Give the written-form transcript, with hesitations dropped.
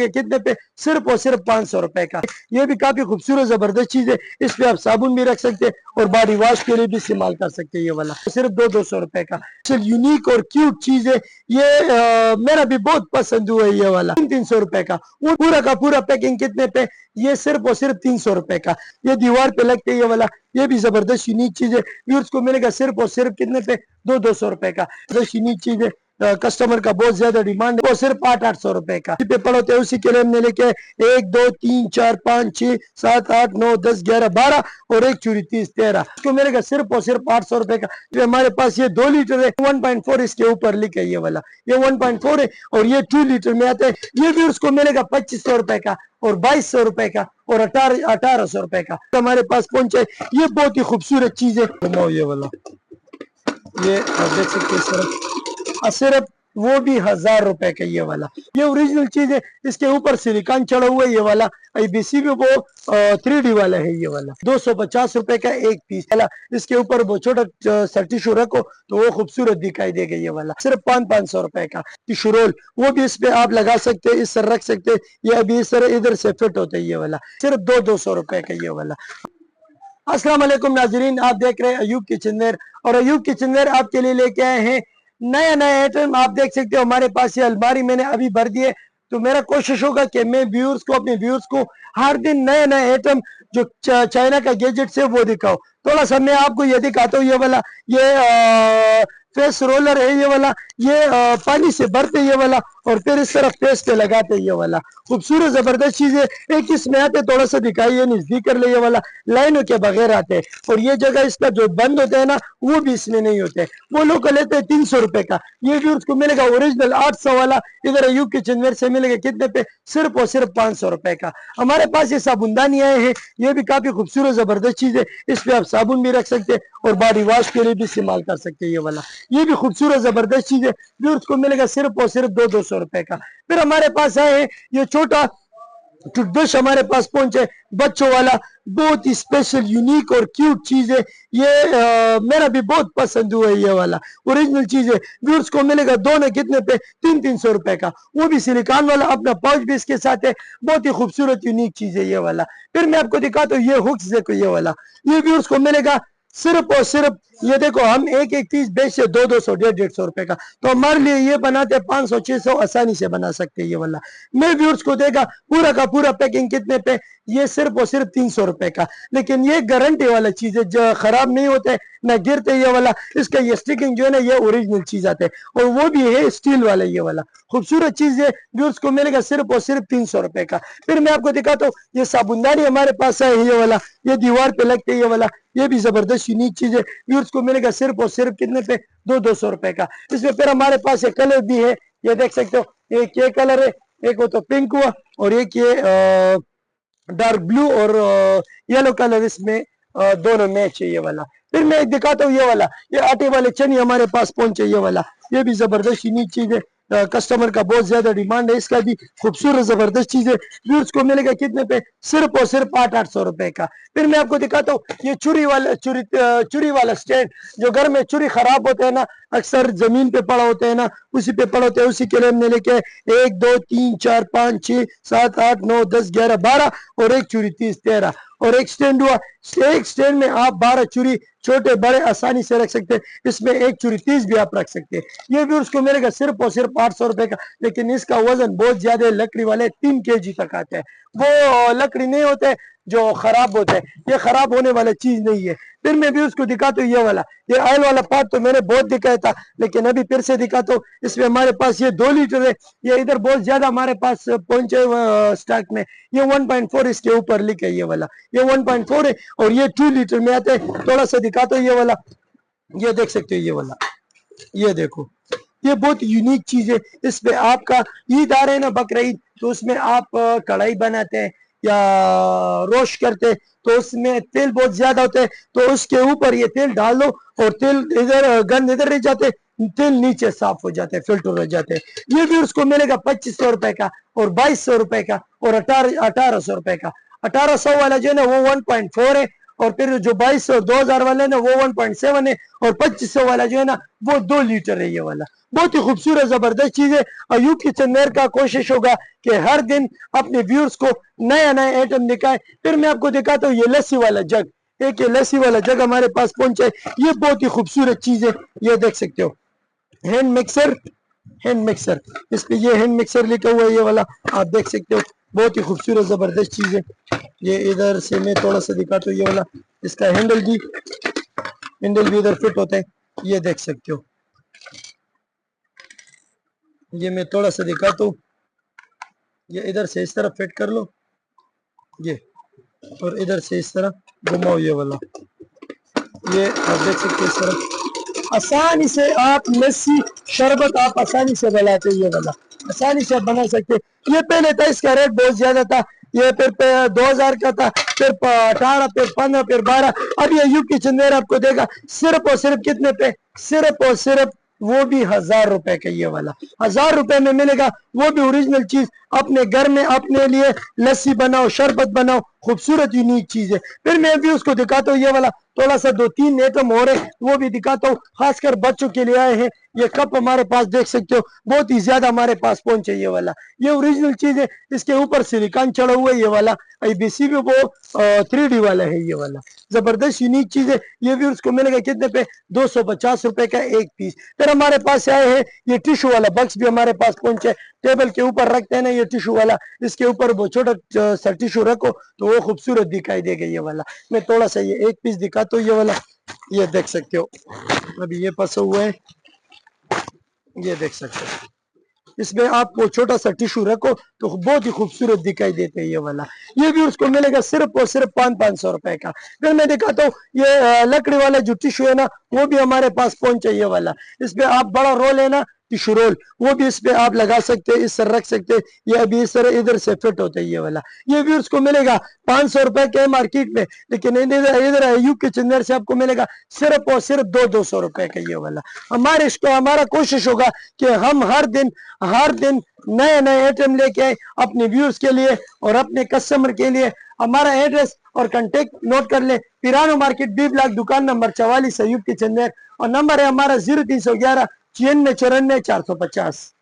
कितने पे? सिर्फ और सिर्फ 500 रुपए का। ये भी काफी खूबसूरत जबरदस्त चीज है। इस पे आप साबुन भी रख सकते हैं और बॉडी वॉश के लिए भी इस्तेमाल कर सकते हैं। ये वाला सिर्फ 200 रुपए का यूनिक और क्यूट चीज है ये। मेरा भी बहुत पसंद हुआ ये वाला 300 रुपए का। वो पूरा का पूरा पैकिंग कितने पे? ये सिर्फ और सिर्फ 300 रुपए का। ये दीवार पे लगते है ये वाला। ये भी जबरदस्त यूनिक चीज है। व्यूअर्स को मिलेगा सिर्फ और सिर्फ कितने पे? 200 रुपए का। जबरदस्त यूनिक चीज है। कस्टमर का बहुत ज्यादा डिमांड है। वो सिर्फ 800 रुपए का पेपर होते हैं। उसी के लिए हमने लेके 1 2 3 4 5 6 7 8 9 10 11 12 और एक चूड़ी 30 13 इसको मिलेगा सिर्फ और सिर्फ 800 रुपए का। जो हमारे पास ये 2 लीटर है 1.4 इसके ऊपर लिखा है ये वाला। ये 1.4 है और ये 2 लीटर में आता है। ये भी उसको मिलेगा 2500 रुपए का और 2200 रुपए का और 1800 रुपए का हमारे पास पहुंचे। ये बहुत ही खूबसूरत चीज है। ये वाला ये आप देख सकते हैं सिर्फ वो भी 1000 रुपए का ये वाला। ये ओरिजिनल चीज है। इसके ऊपर सिलिकॉन चढ़ा हुआ है ये वाला। आईबीसी भी वो 3D वाला है ये वाला। 250 रुपए का एक पीस वाला। इसके ऊपर वो छोटा सा टिश्यू रखो तो वो खूबसूरत दिखाई देगा ये वाला। सिर्फ 500 रुपए का टिश्यू रोल। वो भी इस पे आप लगा सकते हैं, इस तरह रख सकते हैं। ये अभी इस तरह इधर से फिट होता है ये वाला। सिर्फ 200 रुपए का ये वाला। अस्सलाम वालेकुम नाजरीन, आप देख रहे हैं अयूब किचनवेयर और अयूब किचनवेयर आपके लिए लेके आए हैं नया नया आइटम। आप देख सकते हो हमारे पास ये अलमारी मैंने अभी भर दी है। तो मेरा कोशिश होगा कि मैं व्यूअर्स को अपने व्यूअर्स को हर दिन नया नया आइटम जो चाइना का गैजेट से वो दिखाओ। थोड़ा सा मैं आपको ये दिखाता हूँ। ये वाला ये फेस रोलर है ये वाला। ये पानी से भरते ये वाला और फिर इस तरफ फेस पे लगाते ये वाला। खूबसूरत जबरदस्त चीज है। एक इसमें आते थोड़ा सा दिखाइए नजदीक कर ले। ये वाला लाइनों के बगैर आते हैं और ये जगह इसका जो बंद होता है ना वो भी इसमें नहीं होते। वो लोग लेते हैं 300 रुपए का। ये भी उसको मिलेगा ओरिजिनल 800 वाला। इधर अयूब किचनवेयर से मिलेगा कितने पे? सिर्फ और सिर्फ 500 रुपए का। हमारे पास ये साबुनदानी आए हैं। ये भी काफी खूबसूरत जबरदस्त चीज है। इस पे आप साबुन भी रख सकते हैं और बॉडी वॉश के लिए भी इस्तेमाल कर सकते हैं ये वाला। ये भी खूबसूरत जबरदस्त चीज है। जो उसको मिलेगा सिर्फ और सिर्फ 200 रुपए का। फिर हमारे पास आए ये छोटा टूथब्रश हमारे पास पहुंचे बच्चों वाला। बहुत ही स्पेशल यूनिक और क्यूट चीज है ये। मेरा भी बहुत पसंद हुआ है ये वाला। ओरिजिनल चीज है। व्यूअर्स को मिलेगा दोनों कितने पे? 300 रुपए का। वो भी सिलिकॉन वाला। अपना पाउच भी इसके साथ है। बहुत ही खूबसूरत यूनिक चीज है ये वाला। फिर मैं आपको दिखाता हूँ ये हुक्स देखो ये वाला। ये व्यूअर्स को मिलेगा सिर्फ और सिर्फ ये देखो हम एक एक पीस बेचते 200 150 रुपए का। तो हमारे लिए ये बनाते हैं 500 600 आसानी से बना सकते हैं ये वाला। मैं व्यूअर्स को देगा पूरा का पूरा पैकिंग कितने पे? ये सिर्फ और सिर्फ 300 रुपए का। लेकिन ये गारंटी वाला चीज है जो खराब नहीं होते ना गिरते ये वाला। इसका ये स्टिकिंग जो है ना ये ओरिजिनल चीज आते है और वो भी है स्टील वाला ये वाला। खूबसूरत चीज है। व्यूअर्स को मिलेगा सिर्फ और सिर्फ 300 रुपए का। फिर मैं आपको दिखाता हूँ ये साबुनदानी हमारे पास है ये वाला। ये दीवार पे लगते है ये वाला। ये भी जबरदस्त यूनिक चीज है। व्यूअर्स को मिलेगा सिर्फ और सिर्फ कितने पे? 200 रुपए का। इसमें फिर हमारे पास ये कलर भी है। ये देख सकते हो एक ये कलर है, एक वो तो पिंक हुआ और एक ये डार्क ब्लू और येलो कलर इसमें दोनों मैच है ये वाला। फिर मैं एक दिखाता हूँ ये वाला। ये आटे वाले चने हमारे पास पहुंचे ये वाला। ये भी जबरदस्त यूनिक चीज है। कस्टमर का बहुत ज्यादा डिमांड है। इसका भी खूबसूरत जबरदस्त चीज है। व्यूअर्स को मिलेगा कितने पे? सिर्फ और सिर्फ 800 रुपए का। फिर मैं आपको दिखाता हूँ ये चुरी वाला स्टैंड। जो घर में चुरी खराब होते हैं ना अक्सर जमीन पे पड़ा होते हैं ना उसी पे पड़ा होते हैं। उसी के लिए हमने लेके 1 2 3 4 5 6 7 8 9 10 11 12 और एक चूड़ी 30 13 और एक स्टैंड हुआ। एक स्टैंड में आप 12 चूड़ी छोटे बड़े आसानी से रख सकते हैं। इसमें एक चूड़ी 30 भी आप रख सकते हैं। ये भी उसको मिलेगा सिर्फ और सिर्फ 800 रुपए का। लेकिन इसका वजन बहुत ज्यादा है। लकड़ी वाले 3 kg तक आते हैं। वो लकड़ी नहीं होते जो खराब होते हैं। ये खराब होने वाला चीज नहीं है। फिर मैं भी उसको दिखाता हूँ ये वाला। ये ऑयल वाला पार्ट तो मैंने बहुत दिखाया था लेकिन अभी फिर से दिखाता हूँ। इसमें हमारे पास ये 2 लीटर है। ये इधर बहुत ज्यादा हमारे पास पहुंचे स्टॉक में। ये 1.4 इसके ऊपर लिखा है ये वाला। ये 1.4 है और ये 2 लीटर में आते हैं। थोड़ा सा दिखाता हूँ ये वाला। ये देख सकते हो ये वाला। ये देखो ये बहुत यूनिक चीज है। इस पे आपका ईद आ रहे हैं ना बकरा ईद तो उसमें आप कढ़ाई बनाते हैं या रोश करते तो उसमें तेल बहुत ज्यादा होता है। तो उसके ऊपर ये तेल डाल दो और तेल इधर गंद इधर रह जाते तेल नीचे साफ हो जाते हैं फिल्टर हो जाते हैं। ये भी उसको मिलेगा 2500 रुपए का और 2200 रुपए का और 1800 रुपए का। 1800 वाला जो है ना वो 1.4 है और फिर जो 2200 और 2000 वाला है ना वो 1.7 है, और 2500 वाला जो है ना वो 2 लीटर है ये वाला। बहुत ही खूबसूरत जबरदस्त चीज है। अयूब किचनवेयर का कोशिश होगा कि हर दिन अपने व्यूअर्स को नया नया आइटम दिखाए। फिर मैं आपको दिखाता हूँ ये लस्सी वाला जग, एक ये लस्सी वाला जग हमारे पास पहुंचा है। ये बहुत ही खूबसूरत चीज है, ये देख सकते हो, हैंड मिक्सर, हैंड मिक्सर, इस पे ये हैंड मिक्सर लिखा हुआ है ये वाला, आप देख सकते हो। बहुत ही खूबसूरत जबरदस्त चीज है। ये इधर से मैं थोड़ा सा दिखाता हूँ ये वाला, इसका हैंडल भी इधर फिट होता है, ये देख सकते हो। ये मैं थोड़ा सा दिखाता हूँ, ये इधर से इस तरह फिट कर लो ये, और इधर से इस तरह घुमाओ ये वाला, ये आप देख सकते हो। इस तरह आसानी से आप लस्सी शरबत आप आसानी से बनाते, ये वाला आसानी से आप बना सकते। ये पहले था, इसका रेट बहुत ज्यादा था, ये फिर 2000 का था, फिर 18, फिर 15, फिर 12। अब ये अयूब किचनवेयर आपको देगा सिर्फ और सिर्फ कितने पे, सिर्फ और सिर्फ वो भी 1000 रुपए का ये वाला, 1000 रुपए में मिलेगा वो भी ओरिजिनल चीज। अपने घर में अपने लिए लस्सी बनाओ, शरबत बनाओ, खूबसूरत यूनिक चीज है। फिर मैं भी उसको दिखाता हूँ ये वाला, थोड़ा सा 2-3 आइटम हो रहे वो भी दिखाता हूँ, खासकर बच्चों के लिए आए हैं। ये कप हमारे पास देख सकते हो, बहुत ही ज्यादा हमारे पास पहुंचे ये वाला, ये ओरिजिनल चीज है। इसके ऊपर सिलिकॉन चढ़ा हुआ है ये वाला, आईबीसी भी वो 3D वाला है ये वाला, जबरदस्त यूनिक चीज है। ये भी उसको मिलेगा कितने पे, 250 रुपए का एक पीस। फिर हमारे पास आए हैं ये टिश्यू वाला बक्स भी हमारे पास पहुंचे, टेबल के ऊपर रखते हैं ना ये टिश्यू वाला, इसके ऊपर वो छोटा सा टिश्यू रखो तो वो खूबसूरत दिखाई देगा ये वाला। मैं थोड़ा सा ये एक पीस दिखाता हूँ ये वाला, ये देख सकते हो, अभी ये फंसा हुआ है, ये देख सकते हो। इसमें आप वो छोटा सा टिश्यू रखो तो बहुत ही खूबसूरत दिखाई देते हैं ये वाला। ये भी उसको मिलेगा सिर्फ और सिर्फ 500 रुपए का। फिर मैं दिखाता हूँ ये लकड़ी वाला जो टिश्यू है ना वो भी हमारे पास पहुंचे ये वाला। इसमें आप बड़ा रोल है ना टिश्यू रोल, वो भी इस पे आप लगा सकते हैं, इस तरह रख सकते हैं, ये अभी इस तरह इधर से फिट होता है ये वाला। ये भी उसको मिलेगा 500 रुपए के मार्केट में, लेकिन इधर अयूब किचनवेयर से आपको मिलेगा सिर्फ और सिर्फ 200 रुपए का ये वाला। हमारा कोशिश होगा कि हम हर दिन नए नए आइटम लेके आए अपने व्यूअर्स के लिए और अपने कस्टमर के लिए। हमारा एड्रेस और कांटेक्ट नोट कर ले, पिरानो मार्केट बी ब्लॉक, दुकान नंबर 44, अयूब किचनवेयर, और नंबर है हमारा 0311 94 94 450।